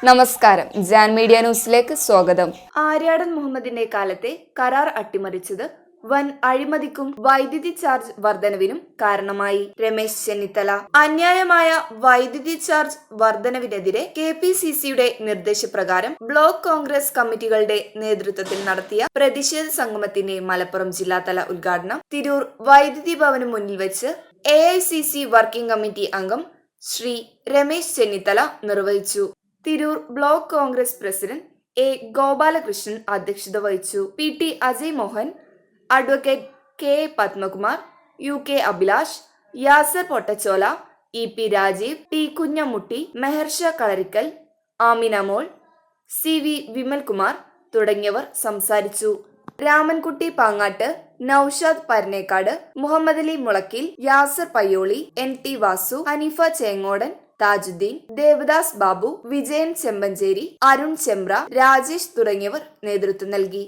നമസ്കാരം, ജാൻ മീഡിയ ന്യൂസിലേക്ക് സ്വാഗതം. ആര്യാടൻ മുഹമ്മദിന്റെ കാലത്തെ കരാർ അട്ടിമറിച്ചത് വൻ അഴിമതിക്കും വൈദ്യുതി ചാർജ് വർധനവിനും കാരണമായി. രമേശ് ചെന്നിത്തല അന്യായമായ വൈദ്യുതി ചാർജ് വർധനവിനെതിരെ KPCCയുടെ നിർദ്ദേശപ്രകാരം ബ്ലോക്ക് കോൺഗ്രസ് കമ്മിറ്റികളുടെ നേതൃത്വത്തിൽ നടത്തിയ പ്രതിഷേധ സംഗമത്തിന്റെ മലപ്പുറം ജില്ലാതല ഉദ്ഘാടനം തിരൂർ വൈദ്യുതി ഭവന് മുന്നിൽ വെച്ച് AICC വർക്കിംഗ് കമ്മിറ്റി അംഗം ശ്രീ രമേശ് ചെന്നിത്തല നിർവഹിച്ചു. Tirur block Congress president A. Gopalakrishnan അധ്യക്ഷത വഹിച്ചു. PT Ajay Mohan, advocate K. Padmakumar, UK Abhilash, Yasar Pottachola, EP Rajeev, T. Kunhamutty, Meharsha Kalarikkal, Amina Mol, CV Vimalkumar തുടങ്ങിയവർ സംസാരിച്ചു. രാമൻകുട്ടി പാങ്ങാട്ട്, നൌഷാദ് പരനേക്കാട്, മുഹമ്മദ് അലി മുളക്കിൽ, യാസർ പയ്യോളി, NT വാസു, ഹനീഫ ചേങ്ങോടൻ, താജുദ്ദീൻ, ദേവദാസ് ബാബു, വിജയൻ ചെമ്പഞ്ചേരി, അരുൺ ചെമ്പ്ര, രാജേഷ് തുടങ്ങിയവർ നേതൃത്വം നൽകി.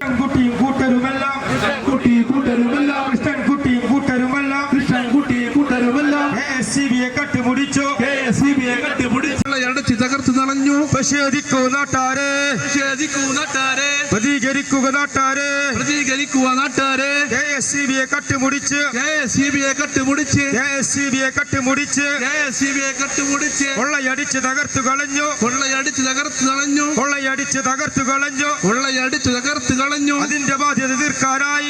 തകർത്തു കളഞ്ഞു. പ്രതികരിക്കുക നാട്ടാരെ. KSCBയെ കട്ടുമുടിച്ച് കൊള്ളയടിച്ച് തകർത്തു കളഞ്ഞു. അതിന്റെ ബാധ്യത തീർക്കാനായി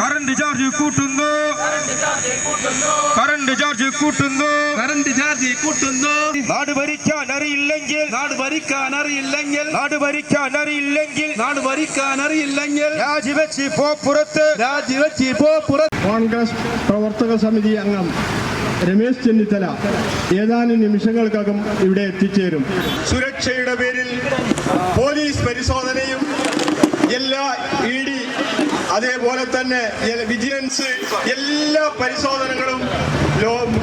കറണ്ട് ചാർജ് കൂട്ടുന്നു. നാട് ഭരിക്കാൻ അറിയില്ലെങ്കിൽ രാജിവെച്ച് പോ പുറത്ത്. കോൺഗ്രസ് പ്രവർത്തക സമിതി അംഗം രമേശ് ചെന്നിത്തല ഏതാനും നിമിഷങ്ങൾക്കകം ഇവിടെ എത്തിച്ചേരും. സുരക്ഷയുടെ പേരിൽ പോലീസ് പരിശോധനയും എല്ലാ ED അതേപോലെ തന്നെ വിജിലൻസ് എല്ലാ പരിശോധനകളും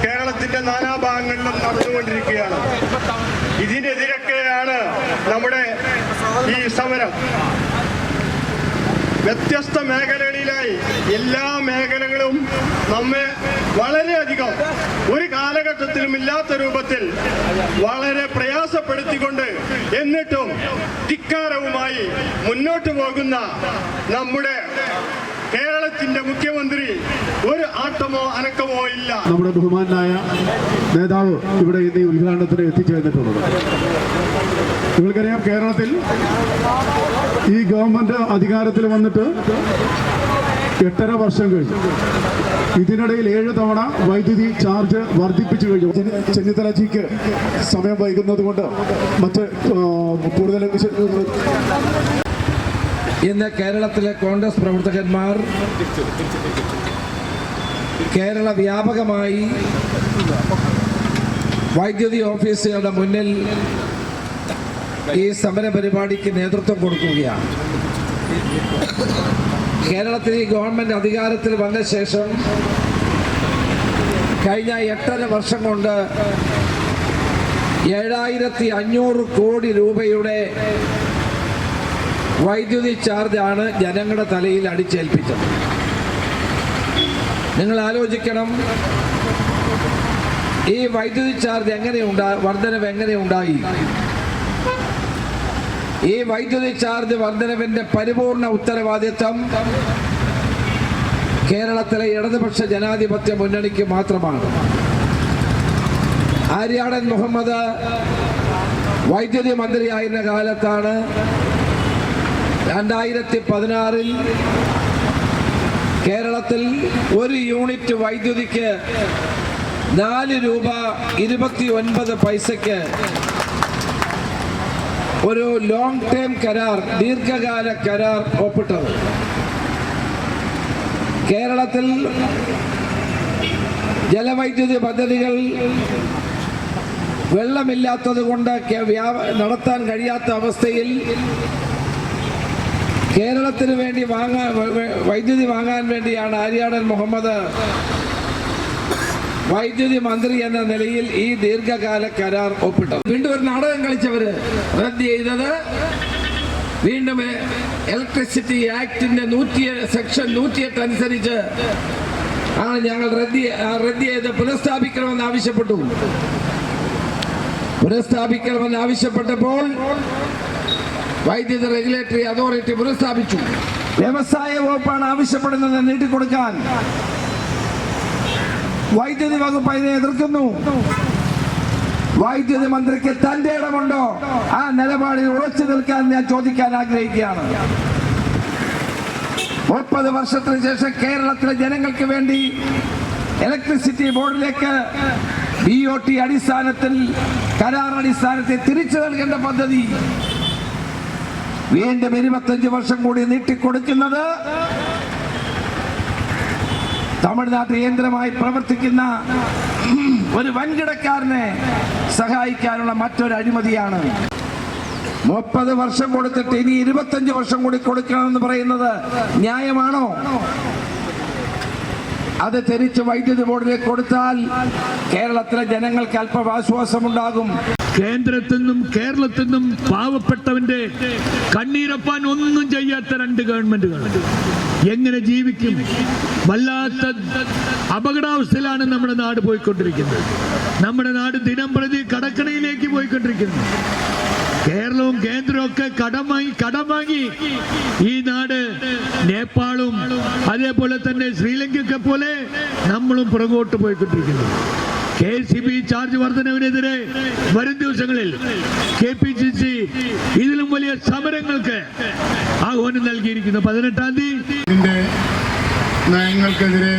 കേരളത്തിന്റെ നാനാഭാഗങ്ങളിലും നടന്നുകൊണ്ടിരിക്കുകയാണ്. ഇതിനെതിരൊക്കെയാണ് നമ്മുടെ ഈ സമരം. വ്യത്യസ്ത മേഖലകളിലായി എല്ലാ മേഖലകളും നമ്മെ വളരെയധികം ഒരു കാലഘട്ടത്തിലും ഇല്ലാത്ത രൂപത്തിൽ വളരെ പ്രയാസപ്പെടുത്തിക്കൊണ്ട് എന്നിട്ടും ധിക്കാരവുമായി മുന്നോട്ട് പോകുന്ന നമ്മുടെ കേരളത്തിന്റെ മുഖ്യമന്ത്രി ഒരു ആട്ടമോ അനക്കമോ ഇല്ല. നമ്മുടെ ബഹുമാനായ നേതാവ് ഇവിടെ ഇന്ന് ഉദ്ഘാടനത്തിന് എത്തിച്ചേർന്നിട്ടുള്ളത്. നിങ്ങൾക്കറിയാം, കേരളത്തിൽ ഈ ഗവൺമെന്റ് അധികാരത്തിൽ വന്നിട്ട് 8.5 വർഷം കഴിഞ്ഞു. ഇതിനിടയിൽ 7 തവണ വൈദ്യുതി ചാർജ് വർദ്ധിപ്പിച്ചു കഴിഞ്ഞു. ചെന്നിത്തലജിക്ക് സമയം വൈകുന്നത് കൊണ്ട് മറ്റ് കൂടുതൽ ഇന്ന് കേരളത്തിലെ കോൺഗ്രസ് പ്രവർത്തകന്മാർ കേരള വ്യാപകമായി വൈദ്യുതി ഓഫീസുകളുടെ മുന്നിൽ ഈ സമര പരിപാടിക്ക് നേതൃത്വം കൊടുക്കുകയാണ്. കേരളത്തിൽ ഈ ഗവൺമെന്റ് അധികാരത്തിൽ വന്ന ശേഷം കഴിഞ്ഞ 8.5 വർഷം കൊണ്ട് 7500 കോടി രൂപയുടെ വൈദ്യുതി ചാർജാണ് ജനങ്ങളുടെ തലയിൽ അടിച്ചേൽപ്പിച്ചത്. നിങ്ങൾ ആലോചിക്കണം, ഈ വൈദ്യുതി ചാർജ് വർധനവ് എങ്ങനെയുണ്ടായി? ഈ വൈദ്യുതി ചാർജ് വർധനവിന്റെ പരിപൂർണ ഉത്തരവാദിത്വം കേരളത്തിലെ ഇടതുപക്ഷ ജനാധിപത്യ മുന്നണിക്ക് മാത്രമാണ്. ആര്യാടൻ മുഹമ്മദ് വൈദ്യുതി മന്ത്രിയായിരുന്ന കാലത്താണ് 2016 കേരളത്തിൽ 1 യൂണിറ്റ് വൈദ്യുതിക്ക് 4 രൂപ 29 പൈസയ്ക്ക് ഒരു ലോങ് ടേം കരാർ, ദീർഘകാല കരാർ ഒപ്പിട്ടത്. കേരളത്തിൽ ജലവൈദ്യുതി പദ്ധതികൾ വെള്ളമില്ലാത്തത് കൊണ്ട് നടത്താൻ കഴിയാത്ത അവസ്ഥയിൽ കേരളത്തിന് വേണ്ടി വൈദ്യുതി വാങ്ങാൻ വേണ്ടിയാണ് ആര്യാടൻ മുഹമ്മദ് വൈദ്യുതി മന്ത്രി എന്ന നിലയിൽ ഈ ദീർഘകാല കരാർ ഒപ്പിട്ടത്. വീണ്ടും ഒരു നാടകം കളിച്ചവര് റദ്ദ് ചെയ്തത് വീണ്ടും ഇലക്ട്രിസിറ്റി ആക്ടിന്റെ സെക്ഷൻ 108 അനുസരിച്ച് അങ്ങനെ ഞങ്ങൾ റദ്ദ് ചെയ്ത് പുനഃസ്ഥാപിക്കണമെന്ന് ആവശ്യപ്പെട്ടപ്പോൾ വൈദ്യുതി റെഗുലേറ്ററി അതോറിറ്റി പുനഃസ്ഥാപിച്ചു. വ്യവസായ വകുപ്പാണ് ആവശ്യപ്പെടുന്നത് നീട്ടിക്കൊടുക്കാൻ. വൈദ്യുതി വകുപ്പ് അതിനെ എതിർക്കുന്നു. വൈദ്യുതി മന്ത്രിക്ക് തന്റെ ഇടമുണ്ടോ ആ നിലപാടിൽ ഉറച്ചു നിൽക്കാൻ ഞാൻ ചോദിക്കാൻ ആഗ്രഹിക്കുകയാണ്. 30 വർഷത്തിന് ശേഷം കേരളത്തിലെ ജനങ്ങൾക്ക് വേണ്ടി ഇലക്ട്രിസിറ്റി ബോർഡിലേക്ക് BOT അടിസ്ഥാനത്തിൽ കരാർ അടിസ്ഥാനത്തിൽ തിരിച്ചു നൽകേണ്ട പദ്ധതി വീണ്ടും 25 വർഷം കൂടി നീട്ടിക്കൊടുക്കുന്നത് തമിഴ്നാട്ടിൽ കേന്ദ്രമായി പ്രവർത്തിക്കുന്ന ഒരു വൻകിടക്കാരനെ സഹായിക്കാനുള്ള മറ്റൊരു അഴിമതിയാണ്. 30 വർഷം കൊടുത്തിട്ട് ഇനി 25 വർഷം കൂടി കൊടുക്കണമെന്ന് പറയുന്നത് ന്യായമാണോ? അത് തിരിച്ച് വൈദ്യുതി ബോർഡിലേക്ക് കൊടുത്താൽ കേരളത്തിലെ ജനങ്ങൾക്ക് അല്പം ആശ്വാസമുണ്ടാകും. കേന്ദ്രത്തിൽ നിന്നും കേരളത്തിൽ നിന്നും പാവപ്പെട്ടവന്റെ കണ്ണീരപ്പാൻ ഒന്നും ചെയ്യാത്ത 2 ഗവൺമെന്റുകൾ എങ്ങനെ ജീവിക്കും? വല്ലാത്ത അപകടാവസ്ഥയിലാണ് നമ്മുടെ നാട് പോയിക്കൊണ്ടിരിക്കുന്നത്. നമ്മുടെ നാട് ദിനം പ്രതി കടക്കണിയിലേക്ക് പോയിക്കൊണ്ടിരിക്കുന്നു. കേരളവും കേന്ദ്രവും ഒക്കെ കടം വാങ്ങി ഈ നാട് നേപ്പാളും അതേപോലെ തന്നെ ശ്രീലങ്കയൊക്കെ പോലെ നമ്മളും പുറകോട്ട് പോയിക്കൊണ്ടിരിക്കുന്നു. KCB ചാർജ് വർധനവിനെതിരെ വരും ദിവസങ്ങളിൽ KPCC ഇതിലും വലിയ സമരങ്ങൾക്ക് ആഹ്വാനം നൽകിയിരിക്കുന്നു. 18-ാം തീയതി നയങ്ങൾക്കെതിരെ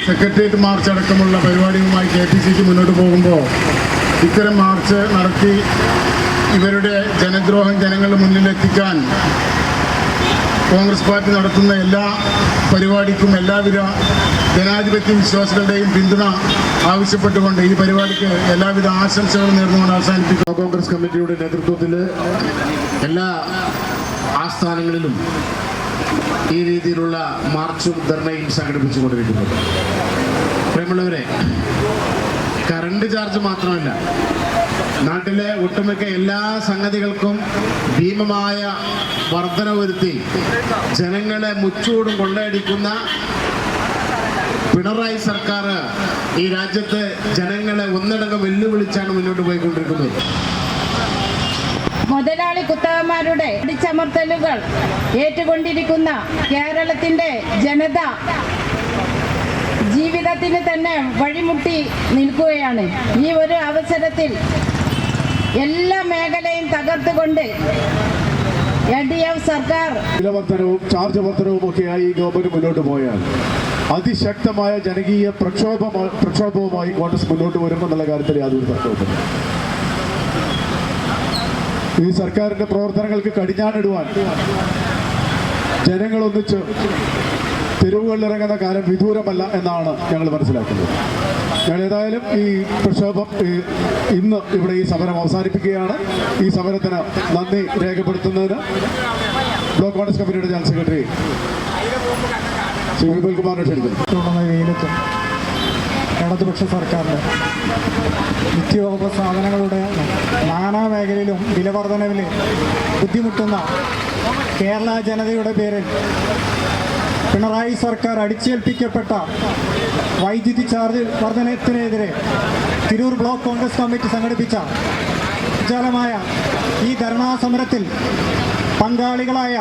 സെക്രട്ടേറിയറ്റ് മാർച്ച് അടക്കമുള്ള പരിപാടിയുമായി KPCC മുന്നോട്ട് പോകുമ്പോൾ ഇത്തരം മാർച്ച് നടത്തി ഇവരുടെ ജനദ്രോഹം ജനങ്ങളുടെ മുന്നിൽ എത്തിക്കാൻ കോൺഗ്രസ് പാർട്ടി നടത്തുന്ന എല്ലാ പരിപാടിക്കും എല്ലാവിധ ജനാധിപത്യ വിശ്വാസികളുടെയും പിന്തുണ ആവശ്യപ്പെട്ടുകൊണ്ട് ഈ പരിപാടിക്ക് എല്ലാവിധ ആശംസകളും നേർന്നുകൊണ്ട് അവസാനിപ്പിക്കും. കോൺഗ്രസ് കമ്മിറ്റിയുടെ നേതൃത്വത്തിൽ എല്ലാ ആസ്ഥാനങ്ങളിലും ഈ രീതിയിലുള്ള മാർച്ചും ധർണയും സംഘടിപ്പിച്ചുകൊണ്ടിരിക്കുന്നത്. പ്രിയമുള്ളവരെ, കറണ്ട് ചാർജ് മാത്രമല്ല, നാട്ടിലെ ഒട്ടുമിക്ക എല്ലാ സംഗതികൾക്കും ഭീമമായ വർധന വരുത്തി ജനങ്ങളെ മുച്ചൂടും കൊള്ളയടിക്കുന്ന പിണറായി സർക്കാർ ഈ രാജ്യത്ത് ജനങ്ങളെ ഒന്നടങ്കം വെല്ലുവിളിച്ചാണ് മുന്നോട്ട് പോയിക്കൊണ്ടിരിക്കുന്നത്. മുതലാളി കുത്തകന്മാരുടെ അടിച്ചമർത്തലുകൾ ഏറ്റുകൊണ്ടിരിക്കുന്ന കേരളത്തിന്റെ ജനത ജീവിതത്തിന് തന്നെ വഴിമുട്ടി നിൽക്കുകയാണ്. ഈ ഒരു അവസരത്തിൽ എല്ലാ മേഖലയും തകർത്തുകൊണ്ട് LDF സർക്കാർ വിലവർദ്ധനവും ചാർജ് വർദ്ധനവും ഒക്കെയായി ഈ ഗവൺമെന്റ് മുന്നോട്ട് പോയാൽ അതിശക്തമായ ജനകീയ പ്രക്ഷോഭവുമായി കോൺഗ്രസ് മുന്നോട്ട് വരുമെന്നുള്ള കാര്യത്തിൽ യാതൊരു തർക്കവുമില്ല. ഈ സർക്കാരിന്റെ പ്രവർത്തനങ്ങൾക്ക് കടിഞ്ഞാണിടുവാൻ ജനങ്ങളൊന്നിച്ച് തെരുവുകളിലിറങ്ങുന്ന കാലം വിദൂരമല്ല എന്നാണ് ഞങ്ങൾ മനസ്സിലാക്കുന്നത്. ഞങ്ങൾ ഏതായാലും ഈ പ്രക്ഷോഭം ഇന്ന് ഇവിടെ ഈ സമരം അവസാനിപ്പിക്കുകയാണ്. ഈ സമരത്തിന് നന്ദി രേഖപ്പെടുത്തുന്നതിന് ബ്ലോക്ക് കോൺഗ്രസ് കമ്മിറ്റിയുടെ ജനറൽ സെക്രട്ടറി ശ്രീ വിപുൽ കുമാറിനെ ക്ഷണിക്കുന്നു. വെയിലത്തും ഇടതുപക്ഷ സർക്കാരിന് നിത്യോപ സാധനങ്ങളുടെ നാനാ മേഖലയിലും വിലവർധനവിൽ ബുദ്ധിമുട്ടുന്ന കേരള ജനതയുടെ പേരിൽ പിണറായി സർക്കാർ അടിച്ചേൽപ്പിക്കപ്പെട്ട വൈദ്യുതി ചാർജ് വർധനത്തിനെതിരെ തിരൂർ ബ്ലോക്ക് കോൺഗ്രസ് കമ്മിറ്റി സംഘടിപ്പിച്ച വിശാലമായ ഈ ധർണാ സമരത്തിൽ പങ്കാളികളായ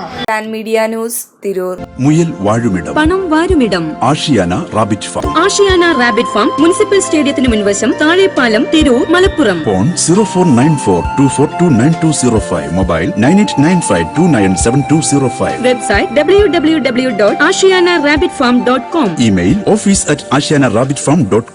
മീഡിയ ന്യൂസ് തിരൂർ. മുയൽ വാഴുമിടം, പണം വാരുമിടം, Ashiyana rabbit farm. Ashiyana rabbit farm municipal സ്റ്റേഡിയത്തിന് മുൻവശം, Thazhepalam, Tirur, Malappuram. Phone 049424290205. Mobile 9895297205. Website www.ashiyanarabbitfarm.com. Email office@ashiyanarabbitfarm.com.